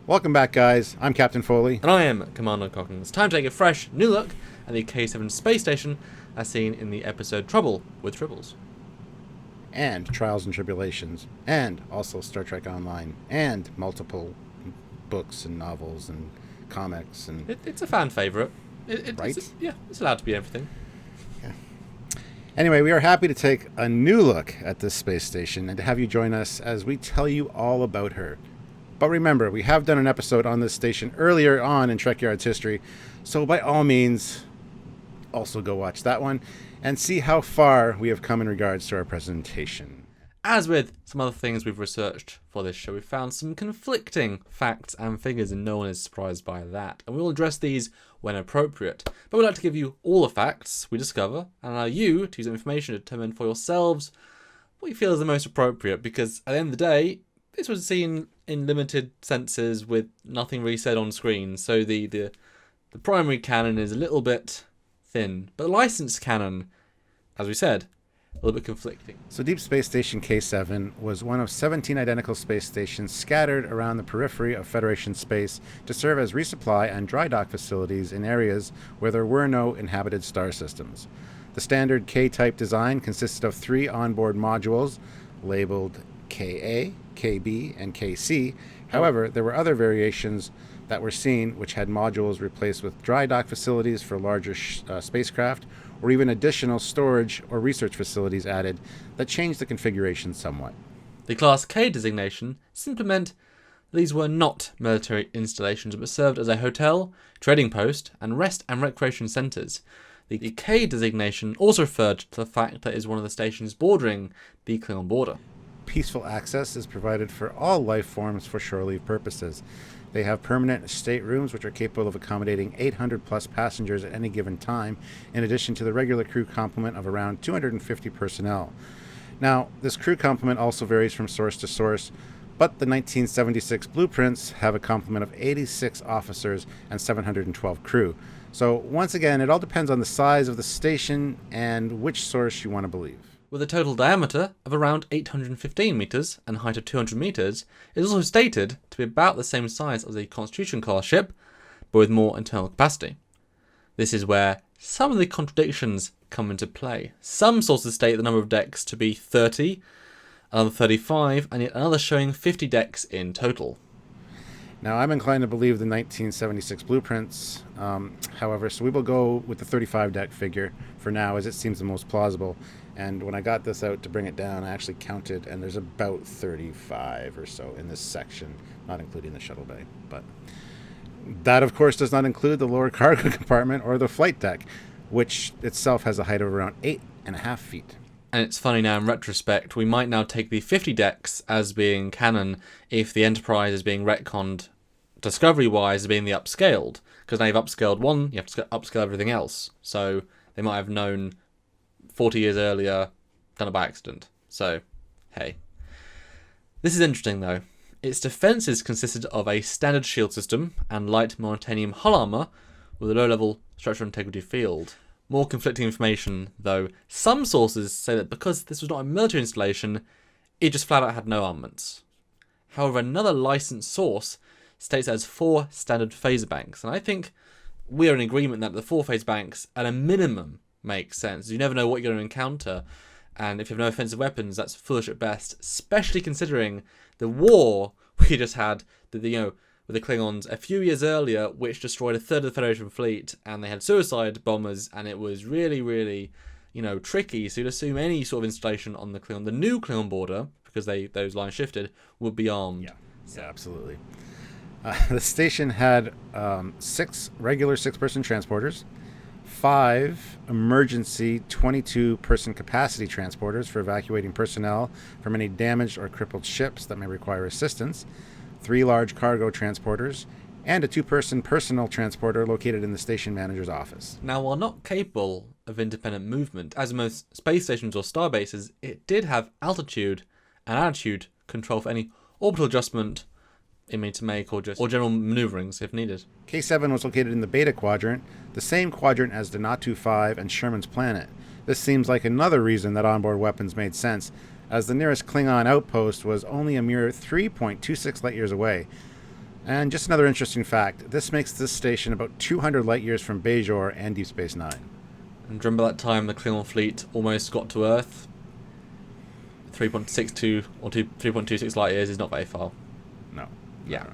Welcome back, guys. I'm Captain Foley. And I am Commander Cochrane. It's time to take a fresh, new look at the K-7 space station as seen in the episode Trouble with Tribbles. And Trials and Tribulations. And also Star Trek Online. And multiple books and novels and comics. And It's a fan favourite. Right? It's allowed to be everything. Yeah. Anyway, we are happy to take a new look at this space station and to have you join us as we tell you all about her. But remember, we have done an episode on this station earlier on in Trekyards history, so by all means, also go watch that one and see how far we have come in regards to our presentation. As with some other things we've researched for this show, we've found some conflicting facts and figures, and no one is surprised by that. And we will address these when appropriate. But we'd like to give you all the facts we discover and allow you to use that information to determine for yourselves what you feel is the most appropriate, because at the end of the day, this was seen in limited senses with nothing really said on screen, so the primary canon is a little bit thin, but the licensed canon, as we said, a little bit conflicting. So Deep Space Station K-7 was one of 17 identical space stations scattered around the periphery of Federation space to serve as resupply and dry dock facilities in areas where there were no inhabited star systems. The standard K-type design consisted of 3 onboard modules labeled KA, KB, and KC. However, there were other variations that were seen which had modules replaced with dry dock facilities for larger spacecraft, or even additional storage or research facilities added that changed the configuration somewhat. The Class K designation simply meant these were not military installations but served as a hotel, trading post, and rest and recreation centres. The K designation also referred to the fact that it is one of the stations bordering the Klingon border. Peaceful access is provided for all life forms for shore leave purposes. They have permanent staterooms which are capable of accommodating 800 plus passengers at any given time, in addition to the regular crew complement of around 250 personnel. Now, this crew complement also varies from source to source, but the 1976 blueprints have a complement of 86 officers and 712 crew. So once again, it all depends on the size of the station and which source you want to believe. With a total diameter of around 815 metres and height of 200 metres, it is also stated to be about the same size as a Constitution-class ship, but with more internal capacity. This is where some of the contradictions come into play. Some sources state the number of decks to be 30, another 35, and yet another showing 50 decks in total. Now, I'm inclined to believe the 1976 blueprints, however, so we will go with the 35 deck figure for now, as it seems the most plausible. And when I got this out to bring it down, I actually counted, and there's about 35 or so in this section, not including the shuttle bay. But that, of course, does not include the lower cargo compartment or the flight deck, which itself has a height of around 8.5 feet. And it's funny now in retrospect, we might now take the 50 decks as being canon if the Enterprise is being retconned Discovery-wise as being the upscaled. Because now you've upscaled one, you have to upscale everything else. So they might have known 40 years earlier, done it by accident. So, hey. This is interesting though. Its defences consisted of a standard shield system and light monotanium hull armour with a low-level structural integrity field. More conflicting information, though. Some sources say that because this was not a military installation, it just flat out had no armaments. However, another licensed source states it has 4 standard phaser banks, and I think we are in agreement that the 4 phase banks, at a minimum, make sense. You never know what you're going to encounter, and if you have no offensive weapons, that's foolish at best, especially considering the war we just had, with the Klingons a few years earlier, which destroyed a third of the Federation fleet, and they had suicide bombers, and it was really, really, tricky. So you'd assume any sort of installation on the new Klingon border, because those lines shifted, would be armed. Yeah, absolutely. The station had 6 regular 6-person transporters, 5 emergency 22-person capacity transporters for evacuating personnel from any damaged or crippled ships that may require assistance, 3 large cargo transporters, and a 2-person personal transporter located in the station manager's office. Now, while not capable of independent movement, as most space stations or starbases, it did have altitude and attitude control for any orbital adjustment it may to make or general maneuverings if needed. K-7 was located in the Beta Quadrant, the same quadrant as Donatu 5 and Sherman's Planet. This seems like another reason that onboard weapons made sense, as the nearest Klingon outpost was only a mere 3.26 light years away. And just another interesting fact, this makes this station about 200 light years from Bajor and Deep Space Nine. And remember that time the Klingon fleet almost got to Earth? 3.62 or 3.26 light years is not very far. No. Yeah.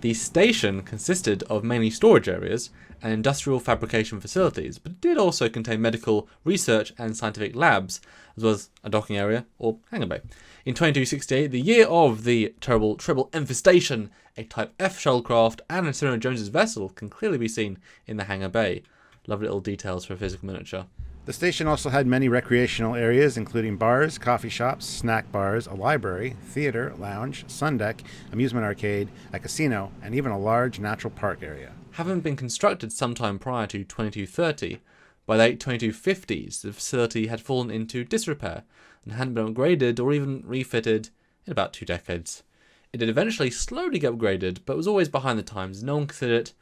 The station consisted of mainly storage areas and industrial fabrication facilities, but it did also contain medical research and scientific labs, as well as a docking area or hangar bay. In 2268, the year of the terrible triple infestation, a Type F shuttlecraft and Indiana Jones's vessel can clearly be seen in the hangar bay. Lovely little details for a physical miniature. The station also had many recreational areas, including bars, coffee shops, snack bars, a library, theater, lounge, sun deck, amusement arcade, a casino, and even a large natural park area. Having been constructed sometime prior to 2230, by the late 2250s, the facility had fallen into disrepair and hadn't been upgraded or even refitted in about 2 decades. It did eventually slowly get upgraded, but was always behind the times. No one considered it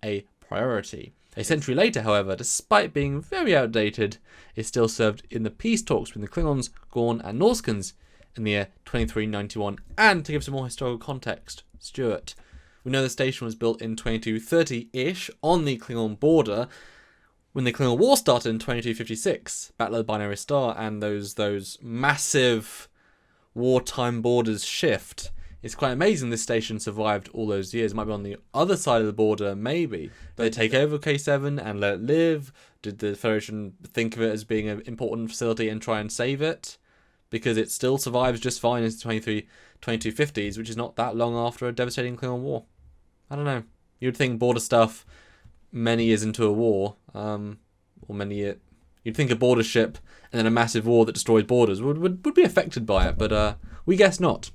a priority. A century later, however, despite being very outdated, it still served in the peace talks between the Klingons, Gorn, and Norskins in the year 2391. And to give some more historical context, Stuart, we know the station was built in 2230-ish on the Klingon border. When the Klingon War started in 2256, Battle of the Binary Star, and those massive wartime borders shift. It's quite amazing this station survived all those years. It might be on the other side of the border, maybe. Did they take over K-7 and let it live? Did the Federation think of it as being an important facility and try and save it? Because it still survives just fine in the 2250s, which is not that long after a devastating Klingon war. I don't know. You'd think border stuff many years into a war, you'd think a border ship and then a massive war that destroys borders would be affected by it, but we guess not.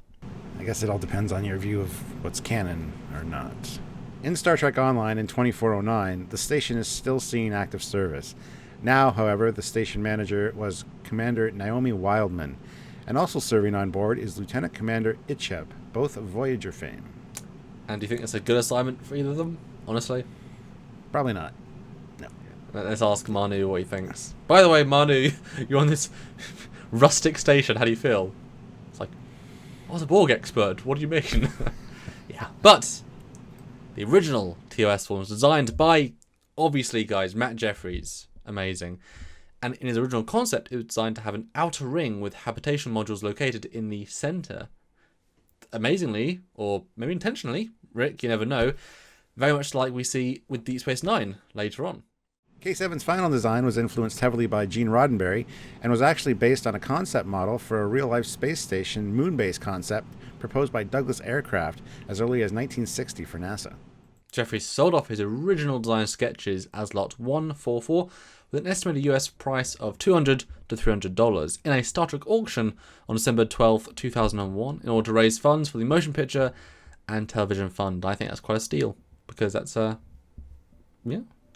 I guess it all depends on your view of what's canon or not. In Star Trek Online in 2409, the station is still seeing active service. Now, however, the station manager was Commander Naomi Wildman, and also serving on board is Lieutenant Commander Icheb, both of Voyager fame. And do you think it's a good assignment for either of them, honestly? Probably not. No. Let's ask Manu what he thinks. By the way, Manu, you're on this rustic station. How do you feel? It's like, I was a Borg expert. What do you mean? Yeah. But the original TOS one was designed by, obviously, guys, Matt Jeffries. Amazing. And in his original concept, it was designed to have an outer ring with habitation modules located in the center. Amazingly, or maybe intentionally, Rick, you never know, very much like we see with Deep Space Nine later on. K-7's final design was influenced heavily by Gene Roddenberry and was actually based on a concept model for a real-life space station moon-based concept proposed by Douglas Aircraft as early as 1960 for NASA. Jeffries sold off his original design sketches as Lot 144 with an estimated US price of $200 to $300 in a Star Trek auction on December 12, 2001 in order to raise funds for the Motion Picture and Television Fund. I think that's quite a steal because that's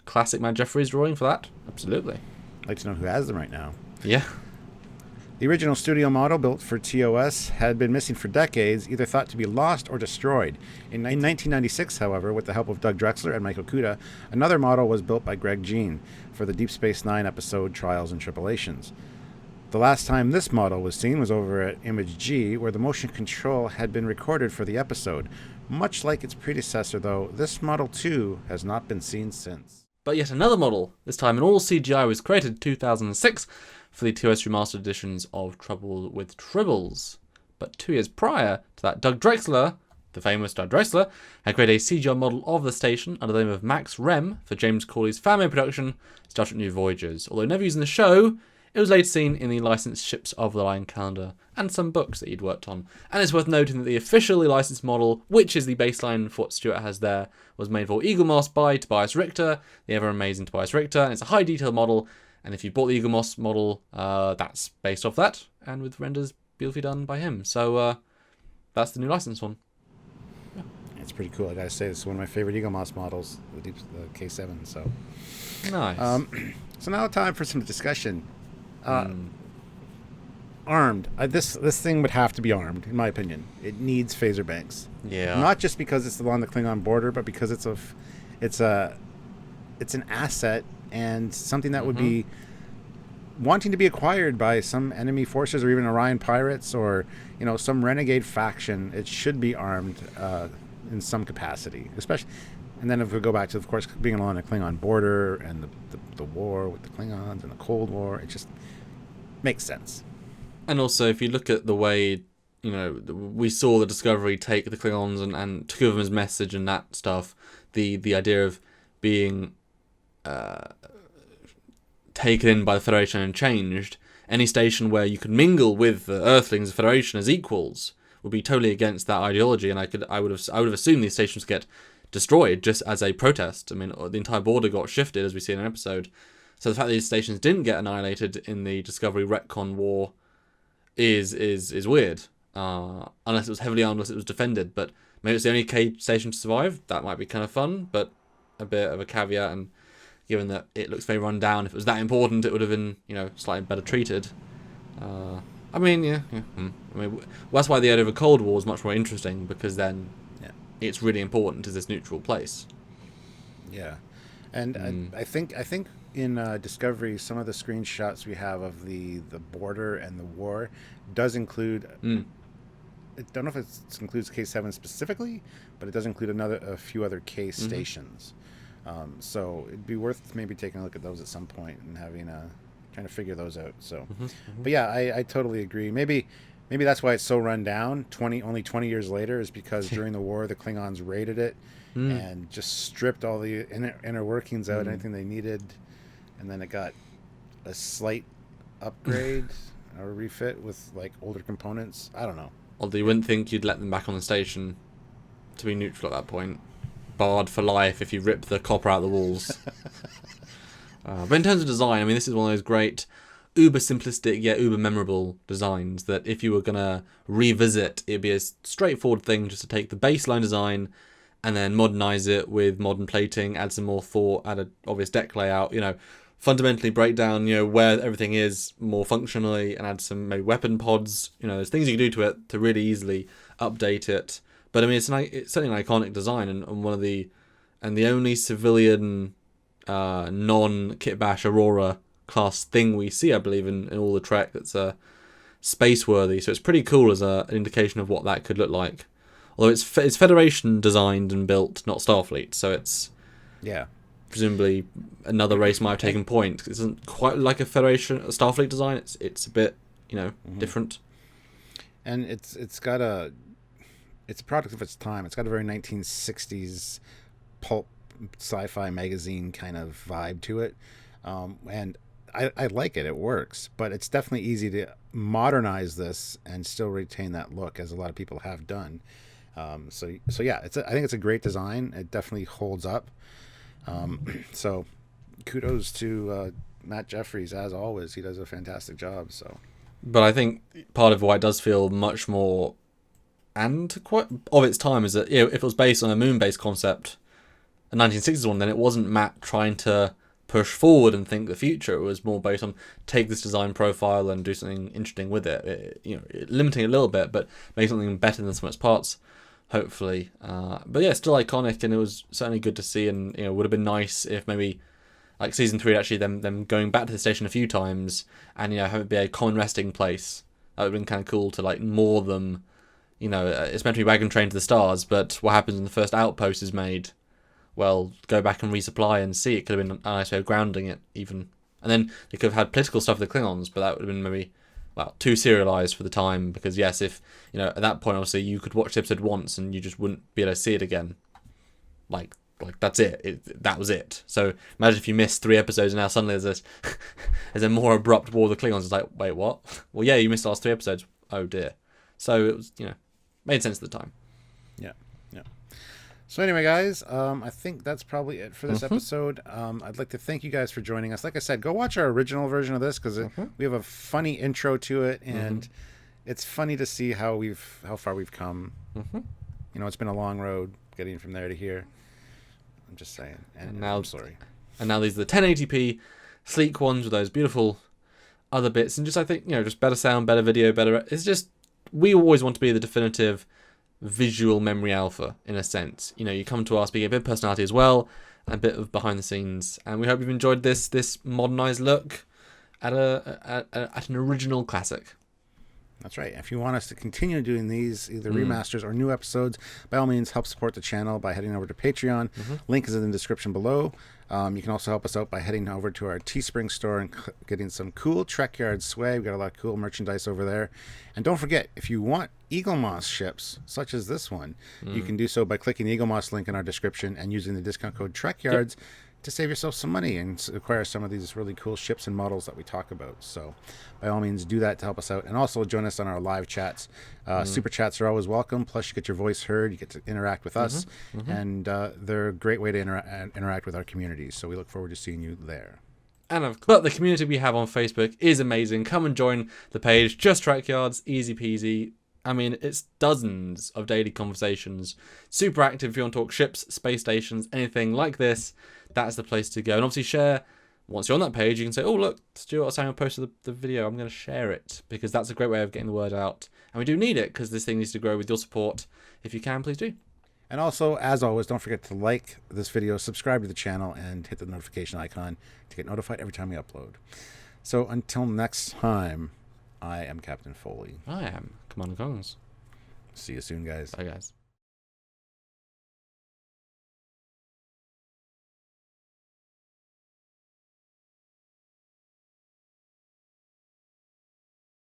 classic Matt Jeffries drawing for that. Absolutely. I'd like to know who has them right now. Yeah. The original studio model built for TOS had been missing for decades, either thought to be lost or destroyed. In 1996, however, with the help of Doug Drexler and Michael Kuda, another model was built by Greg Jean for the Deep Space Nine episode Trials and Tribulations. The last time this model was seen was over at Image G, where the motion control had been recorded for the episode. Much like its predecessor, though, this model too has not been seen since. But yet another model, this time in all CGI, was created in 2006 for the TOS remastered editions of Trouble with Tribbles. But 2 years prior to that, Doug Drexler, the famous Doug Drexler, had created a CGI model of the station under the name of Max Rem for James Corley's fan-made production, Star Trek New Voyages. Although never used in the show, it was later seen in the licensed Ships of the Line calendar and some books that he'd worked on. And it's worth noting that the officially licensed model, which is the baseline for what Stuart has there, was made for Eagle Moss by Tobias Richter, the ever-amazing Tobias Richter, and it's a high-detail model. And if you bought the Eagle Moss model, that's based off that, and with renders beautifully done by him. So that's the new license one. Yeah. It's pretty cool. I gotta say, this is one of my favorite Eagle Moss models, the K-7. So nice. So now time for some discussion. Armed. This thing would have to be armed, in my opinion. It needs phaser banks. Yeah. Not just because it's along the Klingon border, but because it's an asset and something that would be wanting to be acquired by some enemy forces or even Orion pirates or some renegade faction. It should be armed. in some capacity, especially. And then if we go back to, of course, being along the Klingon border and the war with the Klingons and the Cold War, it just makes sense. And also, if you look at the way, we saw the Discovery take the Klingons and took them as message and that stuff, the idea of being taken in by the Federation and changed, any station where you could mingle with the Earthlings of the Federation as equals would be totally against that ideology, and I would have assumed these stations get destroyed just as a protest. I mean, the entire border got shifted, as we see in an episode. So the fact that these stations didn't get annihilated in the Discovery retcon war is weird. Unless it was heavily armed, unless it was defended. But maybe it's the only K station to survive. That might be kind of fun, but a bit of a caveat. And given that it looks very run down, if it was that important, it would have been, slightly better treated. I mean, yeah. I mean, that's why the idea of a Cold War is much more interesting, because then it's really important to this neutral place. Yeah, and I think in Discovery, some of the screenshots we have of the border and the war does include. I don't know if it includes K-7 specifically, but it does include a few other K stations. So it'd be worth maybe taking a look at those at some point and trying to figure those out. So, but yeah, I totally agree. Maybe that's why it's so run down. Only 20 years later is because during the war the Klingons raided it and just stripped all the inner workings out, anything they needed, and then it got a slight upgrade or refit with like older components. I don't know. Although you wouldn't think you'd let them back on the station to be neutral at that point. Barred for life if you rip the copper out of the walls. But in terms of design, I mean, this is one of those great uber simplistic yet uber memorable designs that if you were going to revisit, it'd be a straightforward thing just to take the baseline design and then modernize it with modern plating, add some more thought, add an obvious deck layout, fundamentally break down, where everything is more functionally and add some maybe weapon pods. There's things you can do to it to really easily update it. But I mean, it's certainly an iconic design, and one of the only civilian non-Kitbash Aurora class thing we see, I believe, in all the Trek that's space worthy. So it's pretty cool as an indication of what that could look like. Although it's Federation designed and built, not Starfleet, so it's presumably another race might have taken point. It isn't quite like a Starfleet design. It's a bit different. And it's a product of its time. It's got a very 1960s pulp sci-fi magazine kind of vibe to it, and I like it. It works, but it's definitely easy to modernize this and still retain that look, as a lot of people have done. So yeah, I think it's a great design. It definitely holds up. So kudos to Matt Jeffries, as always. He does a fantastic job. So, but I think part of why it does feel much more and quite of its time is that if it was based on a moon-based concept, a 1960s one, then it wasn't Matt trying to push forward and think the future. It was more based on take this design profile and do something interesting with it. Limiting it a little bit, but make something better than some of its parts, hopefully. But yeah, still iconic, and it was certainly good to see. And would have been nice if maybe like season 3 actually them going back to the station a few times and have it be a common resting place. That would have been kind of cool to like moor them. It's meant to be wagon train to the stars, but what happens when the first outpost is made? Well, go back and resupply and see. It could have been a nice way of grounding it, even. And then they could have had political stuff with the Klingons, but that would have been maybe, too serialized for the time. Because, yes, if, at that point, obviously, you could watch the episode once and you just wouldn't be able to see it again. Like that's it. That was it. So imagine if you missed 3 episodes and now suddenly there's a more abrupt war of the Klingons. It's like, wait, what? Well, yeah, you missed the last 3 episodes. Oh, dear. So it was, made sense at the time. Yeah. So anyway, guys, I think that's probably it for this episode. I'd like to thank you guys for joining us. Like I said, go watch our original version of this, because we have a funny intro to it, and it's funny to see how far we've come. It's been a long road getting from there to here. I'm just saying. And now I'm sorry. And now these are the 1080p sleek ones with those beautiful other bits, and just I think just better sound, better video, better. It's just we always want to be the definitive visual memory alpha, in a sense. You come to us being a bit of personality as well, and a bit of behind the scenes, and we hope you've enjoyed this modernized look at an original classic. That's right. If you want us to continue doing these, either remasters or new episodes, by all means, help support the channel by heading over to Patreon. Link is in the description below. You can also help us out by heading over to our Teespring store and getting some cool Trekyards swag. We've got a lot of cool merchandise over there. And don't forget, if you want Eagle Moss ships, such as this one, you can do so by clicking the Eagle Moss link in our description and using the discount code Trekyards to save yourself some money and acquire some of these really cool ships and models that we talk about. So by all means, do that to help us out. And also join us on our live chats. Super chats are always welcome. Plus, you get your voice heard. You get to interact with us. And they're a great way to interact with our community. So we look forward to seeing you there. But the community we have on Facebook is amazing. Come and join the page. Just Trekyards, easy peasy. I mean, it's dozens of daily conversations. Super active if you want to talk ships, space stations, anything like this. That's the place to go. And obviously share. Once you're on that page, you can say, oh, look, Stuart or Samuel posted the video. I'm going to share it because that's a great way of getting the word out. And we do need it because this thing needs to grow with your support. If you can, please do. And also, as always, don't forget to like this video, subscribe to the channel, and hit the notification icon to get notified every time we upload. So until next time, I am Captain Foley. I am Commander Kongs. See you soon, guys. Bye, guys.